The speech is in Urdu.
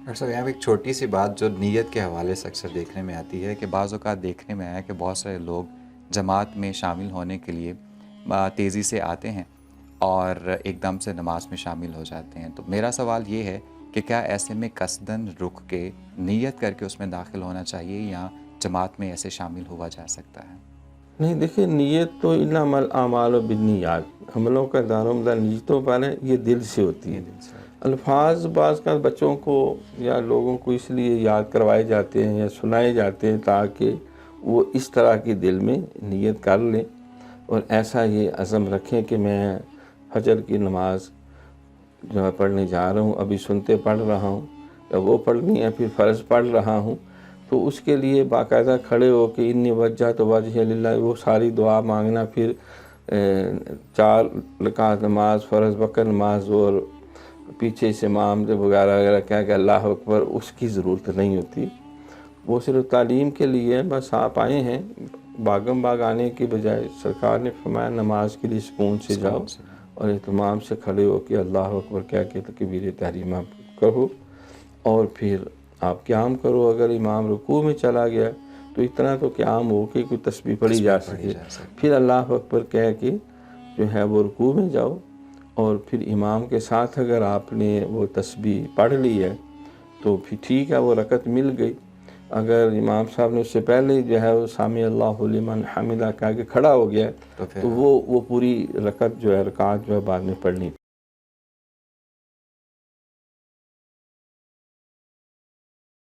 ڈاکٹر صاحب یہاں پہ ایک چھوٹی سی بات جو نیت کے حوالے سے اکثر دیکھنے میں آتی ہے کہ بعض اوقات دیکھنے میں آیا کہ بہت سارے لوگ جماعت میں شامل ہونے کے لیے تیزی سے آتے ہیں اور ایک دم سے نماز میں شامل ہو جاتے ہیں. تو میرا سوال یہ ہے کہ کیا ایسے میں قصداً رک کے نیت کر کے اس میں داخل ہونا چاہیے یا جماعت میں ایسے شامل ہوا جا سکتا ہے؟ نہیں دیکھیں، نیت تو انما الاعمال بالنیات، عملوں کا دار و مدار نیتوں پر ہے، یہ دل سے ہوتی یہ ہے. دل سے الفاظ بعض کا بچوں کو یا لوگوں کو اس لیے یاد کروائے جاتے ہیں یا سنائے جاتے ہیں تاکہ وہ اس طرح کی دل میں نیت کر لیں اور ایسا یہ عزم رکھیں کہ میں فجر کی نماز جو ہے پڑھنے جا رہا ہوں، ابھی سنتے پڑھ رہا ہوں یا وہ پڑھنی ہے پھر فرض پڑھ رہا ہوں. تو اس کے لیے باقاعدہ کھڑے ہو کے انی وجہت وجہ للہ وہ ساری دعا مانگنا، پھر 4 رکعت نماز، فرض وقت نماز اور پیچھے سے امام وغیرہ وغیرہ کہہ کہ اللہ اکبر، اس کی ضرورت نہیں ہوتی. وہ صرف تعلیم کے لیے بس آپ آئے ہیں، باغم باغ آنے کی بجائے سرکار نے فرمایا نماز کے لیے سکون سے جاؤ اور اہتمام سے کھڑے ہو کے اللہ اکبر کہہ کے تکبیر تحریمہ کہو اور پھر آپ قیام کرو. اگر امام رکوع میں چلا گیا تو اتنا تو قیام ہو کہ کوئی تسبیح پڑھی جا سکے، پھر اللہ اکبر کہہ کے جو ہے وہ رکوع میں جاؤ اور پھر امام کے ساتھ اگر آپ نے وہ تسبیح پڑھ لی ہے تو پھر ٹھیک ہے، وہ رکعت مل گئی. اگر امام صاحب نے اس سے پہلے جو ہے وہ سامع اللہ لمن حمدہ کہہ کے کھڑا ہو گیا تو وہ پوری رکعت جو ہے رکعت جو ہے بعد میں پڑھنی